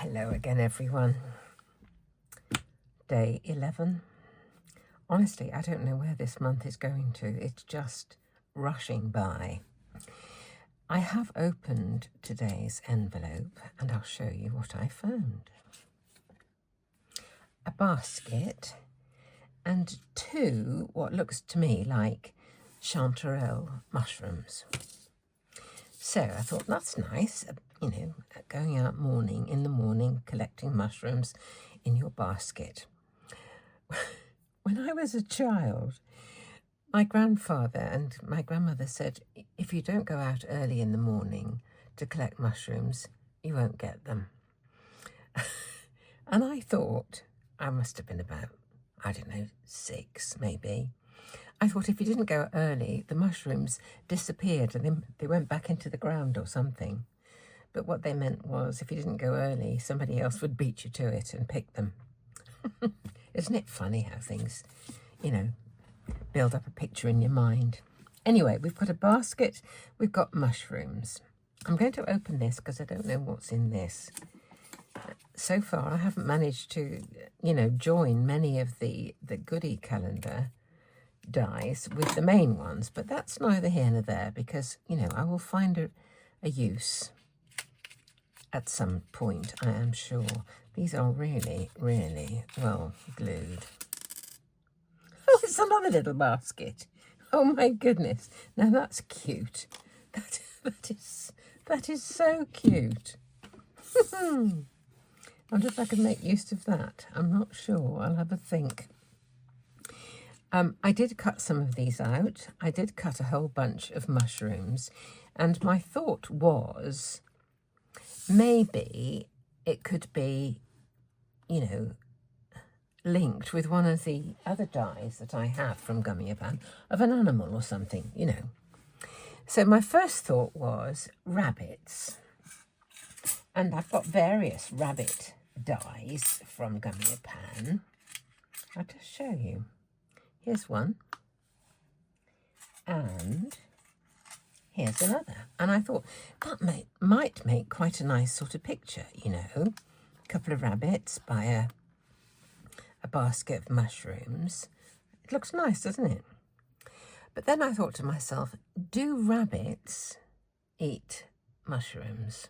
Hello again, everyone. Day 11. Honestly, I don't know where this month is going to. It's just rushing by. I have opened today's envelope and I'll show you what I found. A basket and two, what looks to me like chanterelle mushrooms. So I thought that's nice, going out in the morning, collecting mushrooms in your basket. When I was a child, my grandfather and my grandmother said, if you don't go out early in the morning to collect mushrooms, you won't get them. And I thought, I must have been about, 6 maybe. I thought if you didn't go early, the mushrooms disappeared and then they went back into the ground or something. But what they meant was if you didn't go early, somebody else would beat you to it and pick them. Isn't it funny how things, build up a picture in your mind? Anyway, we've got a basket, we've got mushrooms. I'm going to open this because I don't know what's in this. So far, I haven't managed to, join many of the goodie calendar dies with the main ones, but that's neither here nor there because, I will find a use at some point, I am sure. These are really, really well glued. Oh, it's another little basket. Oh my goodness. Now that's cute. That is so cute. I wonder if I can make use of that. I'm not sure. I'll have a think. I did cut some of these out. I did cut a whole bunch of mushrooms. And my thought was maybe it could be, linked with one of the other dies that I have from Gummiapan of an animal or something, So my first thought was rabbits. And I've got various rabbit dies from Gummiapan. I'll just show you. Here's one, and here's another. And I thought that might make quite a nice sort of picture, a couple of rabbits by a basket of mushrooms. It looks nice, doesn't it? But then I thought to myself, do rabbits eat mushrooms?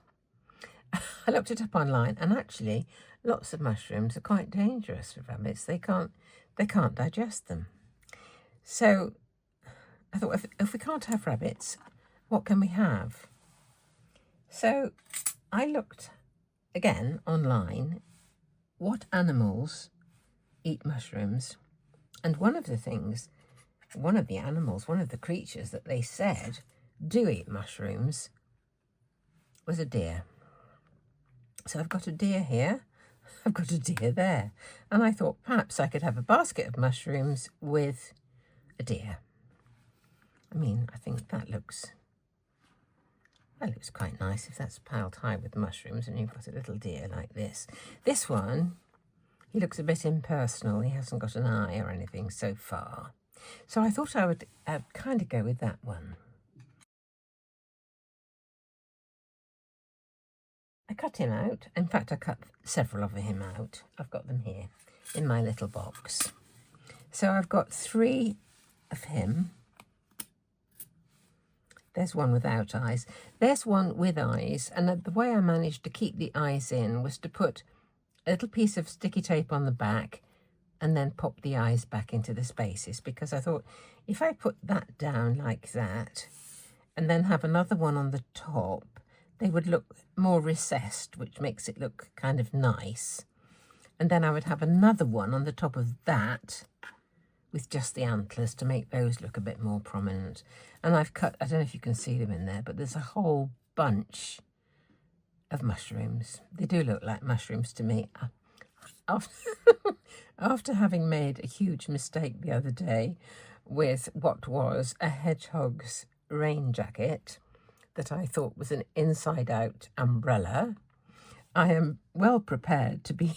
I looked it up online, and actually lots of mushrooms are quite dangerous for rabbits. They can't digest them. So I thought, if we can't have rabbits, what can we have? So I looked again online, what animals eat mushrooms? And one of the creatures that they said do eat mushrooms was a deer. So I've got a deer here. I've got a deer there. And I thought perhaps I could have a basket of mushrooms with a deer. I think that looks quite nice if that's piled high with mushrooms and you've got a little deer like this. This one, he looks a bit impersonal. He hasn't got an eye or anything so far. So I thought I would kind of go with that one. I cut him out. In fact, I cut several of him out. I've got them here in my little box. So I've got 3 of him. There's one without eyes. There's one with eyes. And the way I managed to keep the eyes in was to put a little piece of sticky tape on the back and then pop the eyes back into the spaces, because I thought if I put that down like that and then have another one on the top, they would look more recessed, which makes it look kind of nice. And then I would have another one on the top of that with just the antlers to make those look a bit more prominent. And I've cut, I don't know if you can see them in there, but there's a whole bunch of mushrooms. They do look like mushrooms to me. After having made a huge mistake the other day with what was a hedgehog's rain jacket that I thought was an inside-out umbrella, I am well prepared to be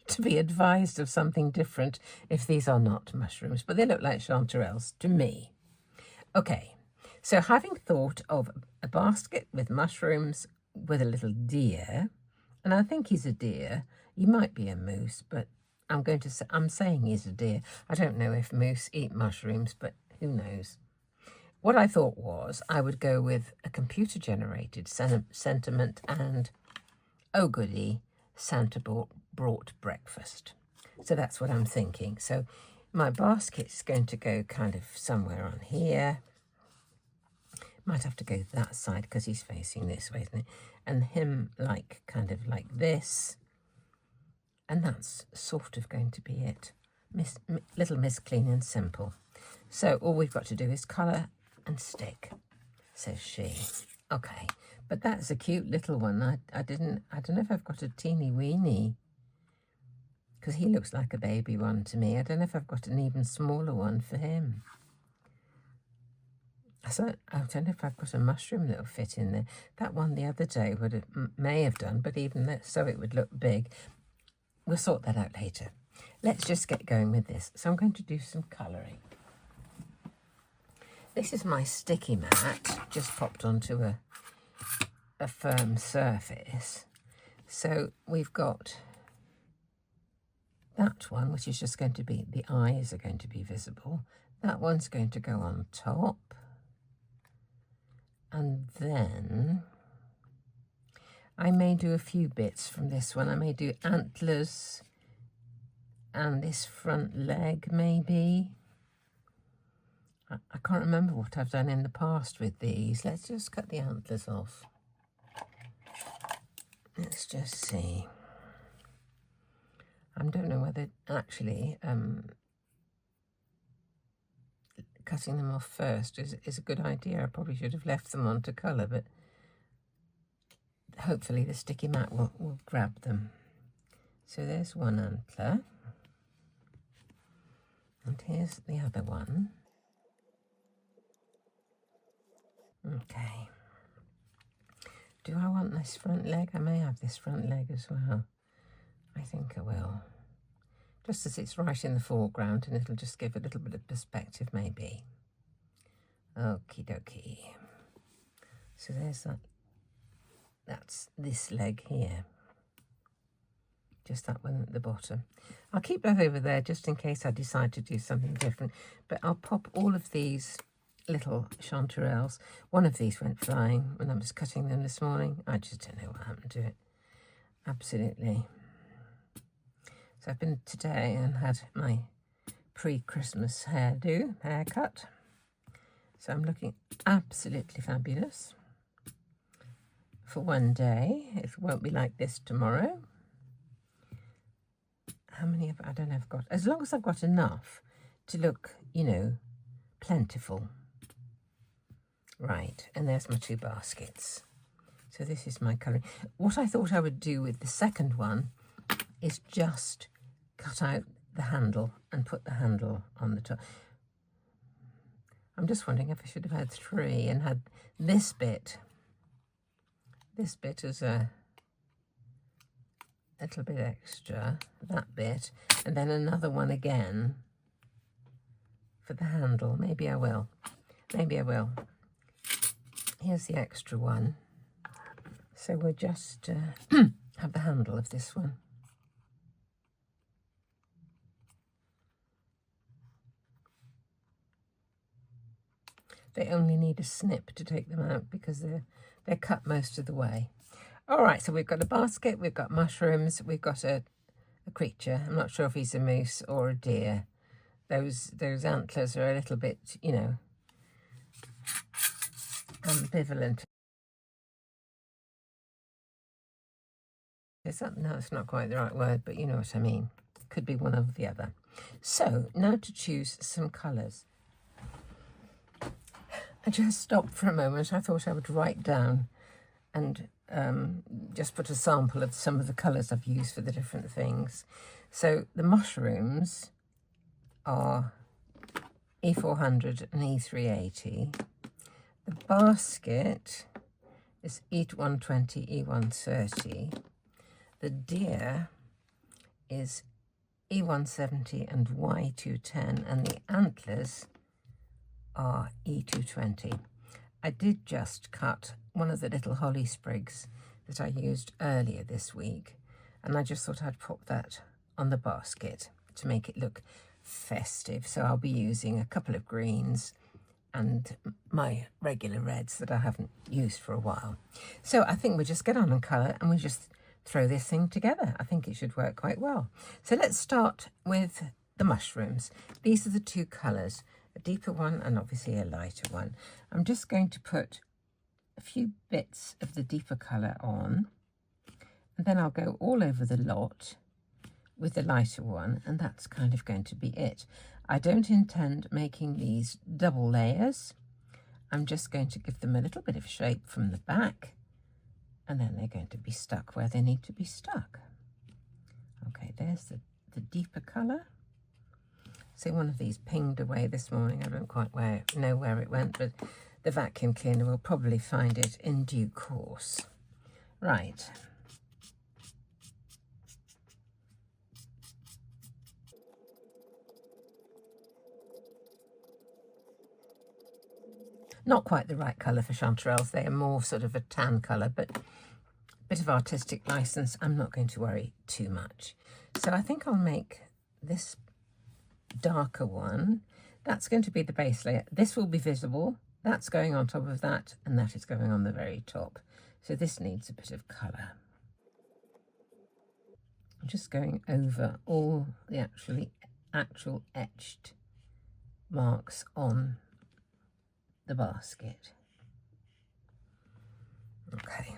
to be advised of something different if these are not mushrooms, but they look like chanterelles to me. Okay, so having thought of a basket with mushrooms with a little deer, And I think he's a deer. He might be a moose, but I'm saying he's a deer. I don't know if moose eat mushrooms, but who knows. What I thought was I would go with a computer-generated sentiment and, oh goody, Santa brought breakfast. So that's what I'm thinking. So my basket's going to go kind of somewhere on here. Might have to go that side because he's facing this way, isn't it? And him kind of like this. And that's sort of going to be it. Little Miss Clean and Simple. So all we've got to do is colour and stick, says she. Okay, but that's a cute little one. I don't know if I've got a teeny weeny, because he looks like a baby one to me. I don't know if I've got an even smaller one for him. So I don't know if I've got a mushroom that'll fit in there. That one the other day may have done, but even that, so it would look big. We'll sort that out later. Let's just get going with this. So I'm going to do some colouring. This is my sticky mat, just popped onto a firm surface. So we've got that one, which is just going to be, the eyes are going to be visible. That one's going to go on top. And then I may do a few bits from this one. I may do antlers and this front leg maybe. I can't remember what I've done in the past with these. Let's just cut the antlers off. Let's just see. I don't know whether actually cutting them off first is a good idea. I probably should have left them on to colour, but hopefully the sticky mat will grab them. So there's one antler. And here's the other one. Okay. Do I want this front leg? I may have this front leg as well. I think I will. Just as it's right in the foreground, and it'll just give a little bit of perspective maybe. Okie dokie. So there's that. That's this leg here. Just that one at the bottom. I'll keep that over there just in case I decide to do something different. But I'll pop all of these little chanterelles. One of these went flying when I was cutting them this morning. I just don't know what happened to it. Absolutely. So I've been today and had my pre-Christmas haircut. So I'm looking absolutely fabulous for one day. It won't be like this tomorrow. How many have I don't know if I've got? As long as I've got enough to look, you know, plentiful. Right, and there's my two baskets. So this is my colouring. What I thought I would do with the second one is just cut out the handle and put the handle on the top. I'm just wondering if I should have had 3 and had this bit as a little bit extra, that bit, and then another one again for the handle. Maybe I will. Maybe I will. Here's the extra one. So we'll just have the handle of this one. They only need a snip to take them out because they're cut most of the way. All right, so we've got a basket, we've got mushrooms, we've got a creature. I'm not sure if he's a moose or a deer. Those antlers are a little bit, you know, ambivalent. No, it's not quite the right word, but you know what I mean. Could be one or the other. So now to choose some colours. I just stopped for a moment. I thought I would write down and just put a sample of some of the colours I've used for the different things. So the mushrooms are E400 and E380. The basket is E120, E130. The deer is E170 and Y210, and the antlers are E220. I did just cut one of the little holly sprigs that I used earlier this week, and I just thought I'd pop that on the basket to make it look festive. So I'll be using a couple of greens and my regular reds that I haven't used for a while. So I think we just get on and colour, and we just throw this thing together. I think it should work quite well. So let's start with the mushrooms. These are the two colours, a deeper one and obviously a lighter one. I'm just going to put a few bits of the deeper colour on, and then I'll go all over the lot with the lighter one, and that's kind of going to be it. I don't intend making these double layers. I'm just going to give them a little bit of shape from the back, and then they're going to be stuck where they need to be stuck. Okay, there's the deeper colour. So one of these pinged away this morning. I don't quite know where it went, but the vacuum cleaner will probably find it in due course. Right. Not quite the right colour for chanterelles. They are more sort of a tan colour, but a bit of artistic licence. I'm not going to worry too much. So I think I'll make this darker one. That's going to be the base layer. This will be visible. That's going on top of that, and that is going on the very top. So this needs a bit of colour. I'm just going over all the actual etched marks on the basket. Okay.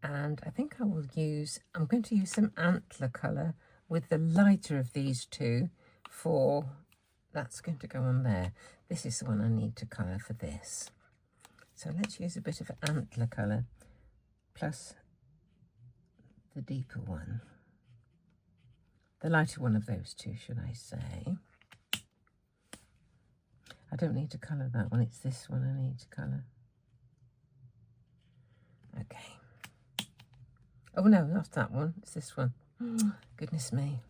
And I think I'm going to use some antler colour with the lighter of these two for, that's going to go on there. This is the one I need to colour for this. So let's use a bit of antler colour plus the deeper one. The lighter one of those two, should I say. I don't need to colour that one, it's this one I need to colour. Okay. Oh no, not that one, it's this one. Goodness me.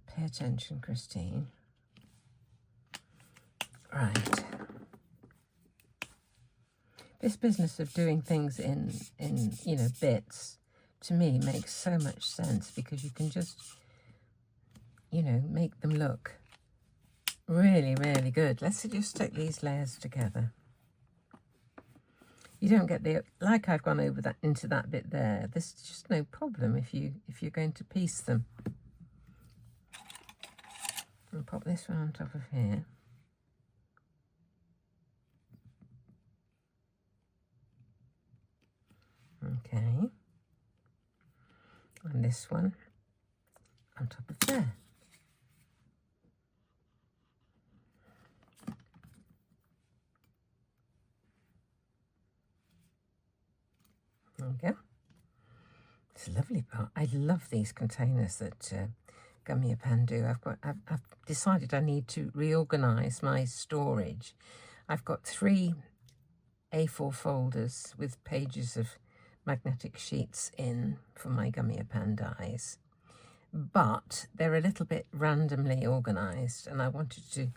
Pay attention, Christine. Right. This business of doing things in bits, to me, makes so much sense, because you can just, make them look really, really good. Let's just stick these layers together. You don't get like I've gone over that into that bit there. There's just no problem if you're going to piece them. I'll pop this one on top of here. Okay. And this one on top of there. There we go. It's a lovely part. I love these containers that Gummiapan do. I've decided I need to reorganise my storage. I've got 3 A4 folders with pages of magnetic sheets in for my Gummiapan dies, but they're a little bit randomly organised, and I wanted to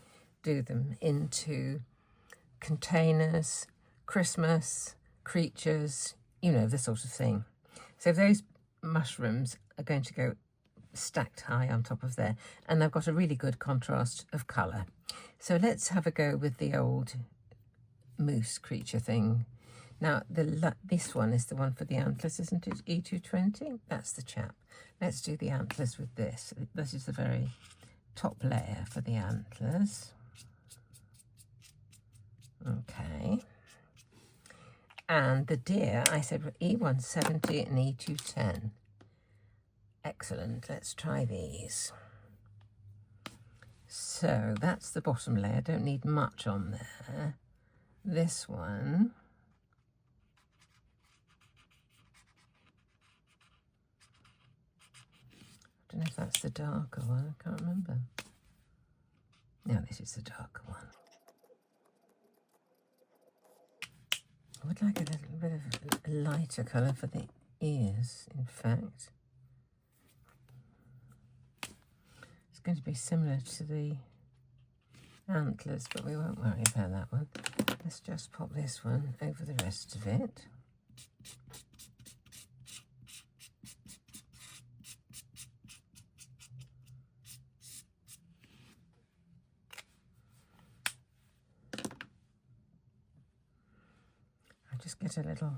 do them into containers, Christmas, creatures, the sort of thing. So those mushrooms are going to go stacked high on top of there, and they've got a really good contrast of colour. So let's have a go with the old moose creature thing. Now, this one is the one for the antlers, isn't it? E220? That's the chap. Let's do the antlers with this. This is the very top layer for the antlers. Okay. And the deer, I said E170 and E210. Excellent. Let's try these. So that's the bottom layer. Don't need much on there. This one. I don't know if that's the darker one. I can't remember. No, this is the darker one. I would like a little bit of a lighter colour for the ears, in fact. It's going to be similar to the antlers, but we won't worry about that one. Let's just pop this one over the rest of it. I'll just get a little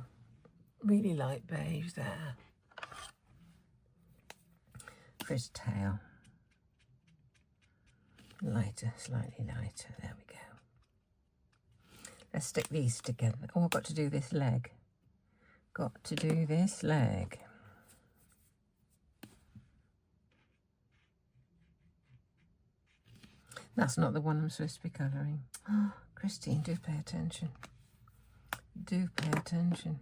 really light beige there for his tail. Lighter, slightly lighter, there we go. Let's stick these together. Oh, I've got to do this leg. Got to do this leg. That's not the one I'm supposed to be colouring. Oh, Christine, do pay attention. Do pay attention.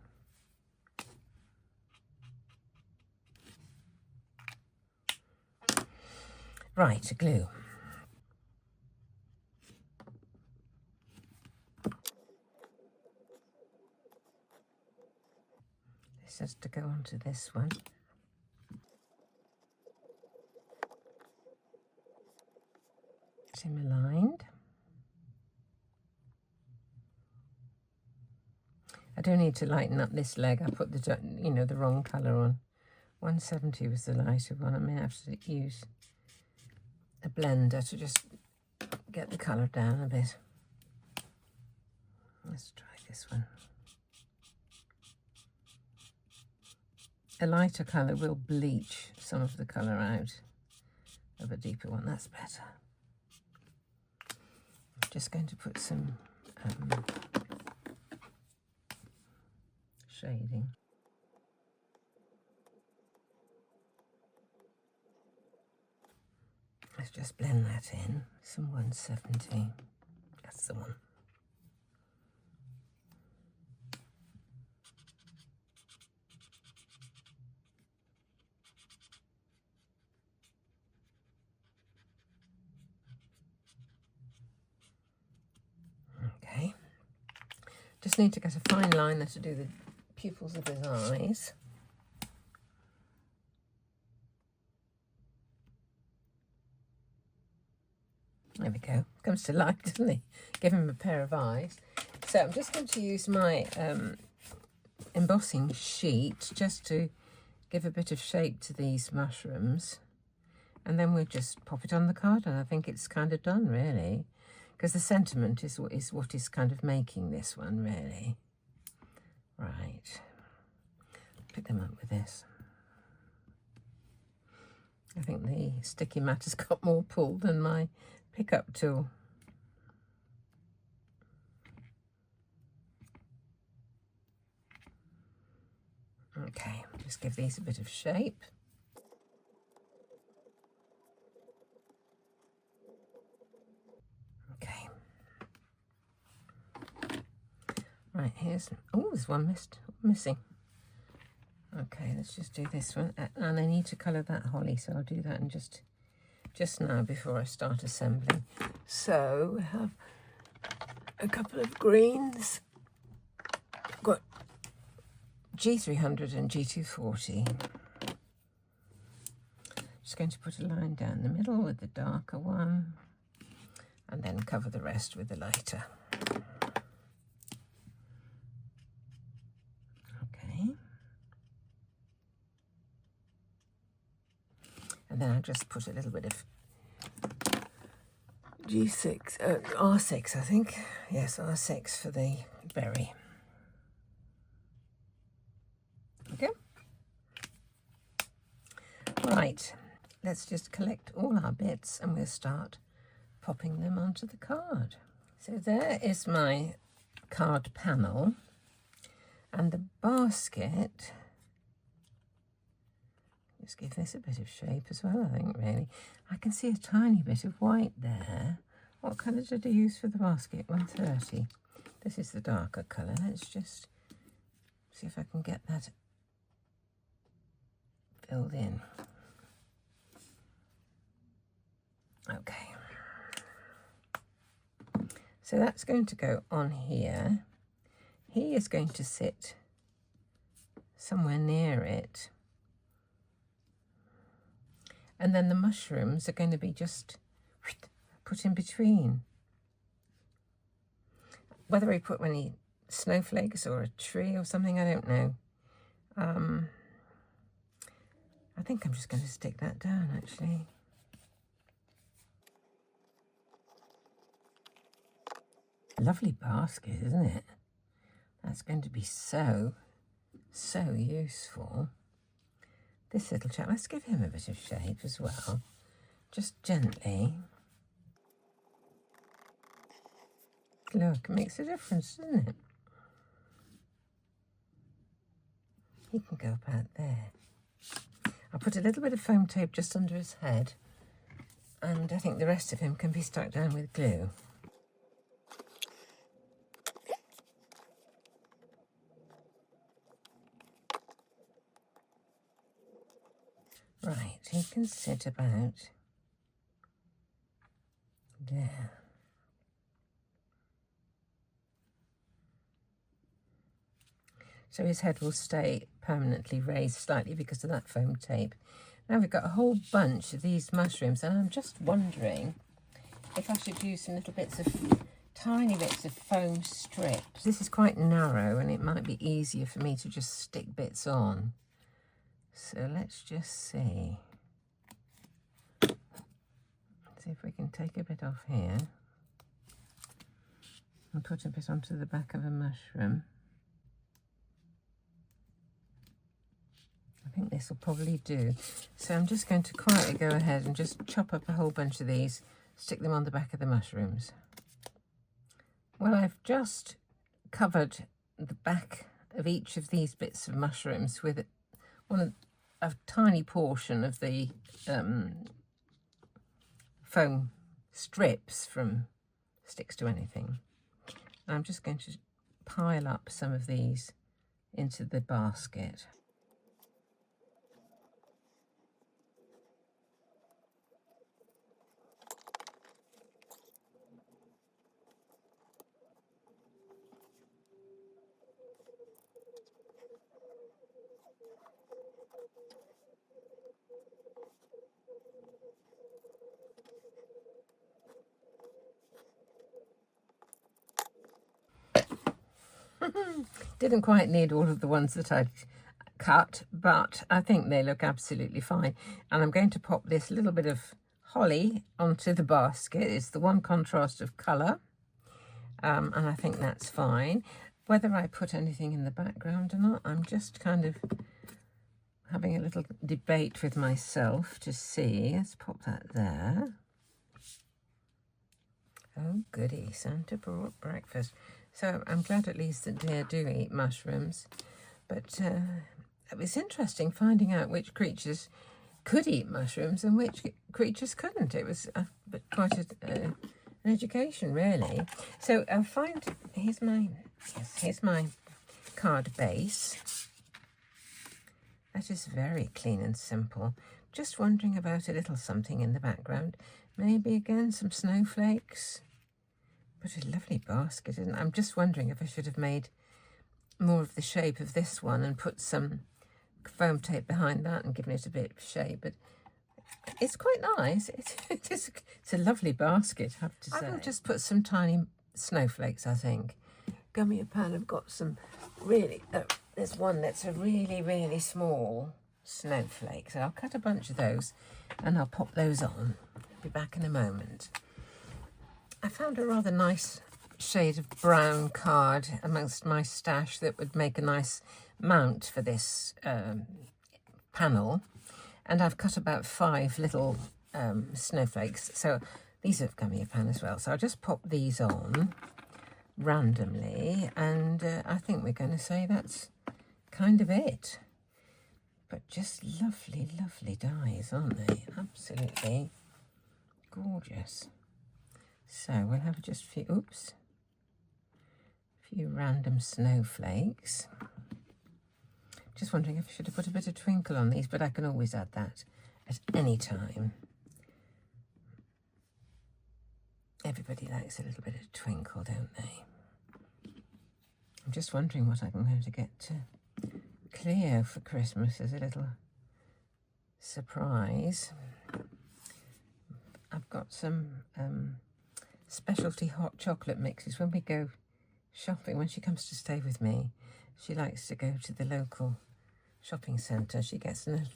Right, glue. This has to go onto this one. Get him aligned. I do need to lighten up this leg. I put the, you know, the wrong colour on. 170 was the lighter one. I may have to use a blender to just get the colour down a bit. Let's try this one. A lighter colour will bleach some of the colour out of a deeper one. That's better. I'm just going to put some shading. Let's just blend that in. Some 170. That's the one. Okay. Just need to get a fine liner to do the pupils of his eyes. There we go. Comes to life, doesn't he? Give him a pair of eyes. So I'm just going to use my embossing sheet just to give a bit of shape to these mushrooms. And then we'll just pop it on the card, and I think it's kind of done, really. Because the sentiment is what is kind of making this one, really. Right. Pick them up with this. I think the sticky mat has got more pull than my pickup tool. Okay, just give these a bit of shape. Okay. Right, here's, oh, there's one missing. Okay, let's just do this one. And I need to colour that holly, so I'll do that in just now before I start assembling. So we have a couple of greens. I've got G300 and G240. Just going to put a line down the middle with the darker one, and then cover the rest with the lighter. Okay. And then I'll just put a little bit of R6, I think. Yes, R6 for the berry. Okay. Right, let's just collect all our bits and we'll start popping them onto the card. So there is my card panel, and the basket, just give this a bit of shape as well, I think, really. I can see a tiny bit of white there. What colour did I use for the basket? 130. This is the darker colour. Let's just see if I can get that filled in. Okay. So that's going to go on here. he is going to sit somewhere near it. And then the mushrooms are going to be just put in between. Whether he put any snowflakes or a tree or something, I don't know. I think I'm just going to stick that down, actually. Lovely basket, isn't it? That's going to be so useful. This little chap, let's give him a bit of shape as well. Just gently. Look, it makes a difference, doesn't it? He can go about there. I'll put a little bit of foam tape just under his head, and I think the rest of him can be stuck down with glue. Right, he can sit about there. So his head will stay permanently raised slightly because of that foam tape. Now we've got a whole bunch of these mushrooms, and I'm just wondering if I should use some little bits of, tiny bits of foam strips. This is quite narrow and it might be easier for me to just stick bits on. So let's just see. See if we can take a bit off here and put a bit onto the back of a mushroom. I think this will probably do. So I'm just going to quietly go ahead and just chop up a whole bunch of these, stick them on the back of the mushrooms. Well, I've just covered the back of each of these bits of mushrooms with a tiny portion of the foam strips from Sticks to Anything. And I'm just going to pile up some of these into the basket. Didn't quite need all of the ones that I'd cut, but I think they look absolutely fine. And I'm going to pop this little bit of holly onto the basket. It's the one contrast of colour, and I think that's fine. Whether I put anything in the background or not, I'm just kind of having a little debate with myself to see. Let's pop that there. Oh goody, Santa brought breakfast. So I'm glad at least that deer do eat mushrooms. But it was interesting finding out which creatures could eat mushrooms and which creatures couldn't. It was quite an education, really. So I'll find, here's my card base. That is very clean and simple. Just wondering about a little something in the background. Maybe again some snowflakes. But a lovely basket, isn't it? I'm just wondering if I should have made more of the shape of this one and put some foam tape behind that and given it a bit of shape. But it's quite nice. It's a lovely basket, I have to say. I will just put some tiny snowflakes, I think. Gummiapan have got some really... there's one that's a really, really small snowflake. So I'll cut a bunch of those and I'll pop those on. I'll be back in a moment. I found a rather nice shade of brown card amongst my stash that would make a nice mount for this panel. And I've cut about 5 little snowflakes. So these are Gummiapan as well. So I'll just pop these on randomly. And I think we're going to say that's kind of it. But just lovely, lovely dies, aren't they? Absolutely gorgeous. So we'll have just a few random snowflakes. Just wondering if I should have put a bit of twinkle on these, but I can always add that at any time. Everybody likes a little bit of twinkle, don't they? I'm just wondering what I'm going to get to Cleo for Christmas as a little surprise. I've got some specialty hot chocolate mixes. When we go shopping, when she comes to stay with me, she likes to go to the local shopping centre. She gets an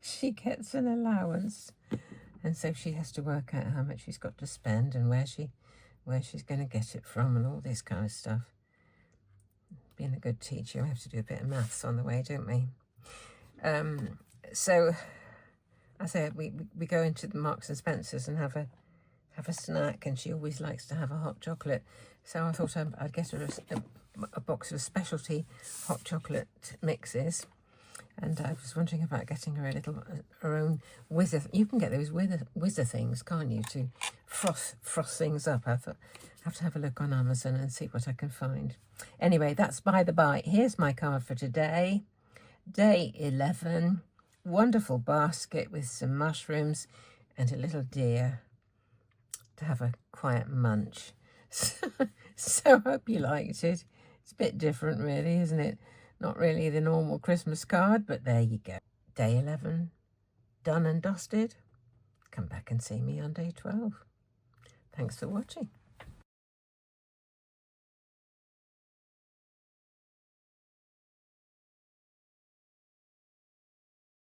she gets an allowance, and so she has to work out how much she's got to spend and where she's going to get it from and all this kind of stuff. Being a good teacher, we have to do a bit of maths on the way, don't we? So I say we go into the Marks and Spencer's and have a snack, and she always likes to have a hot chocolate. So I thought I'd get her a box of specialty hot chocolate mixes, and I was wondering about getting her her own whizzer. You can get those whizzer things, can't you, to froth things up? I thought I have to have a look on Amazon and see what I can find. Anyway, that's by the by. Here's my card for today. Day 11. Wonderful basket with some mushrooms and a little deer to have a quiet munch. So I hope you liked it. It's a bit different, really, isn't it? Not really the normal Christmas card, but there you go. Day 11, done and dusted. Come back and see me on day 12. Thanks for watching.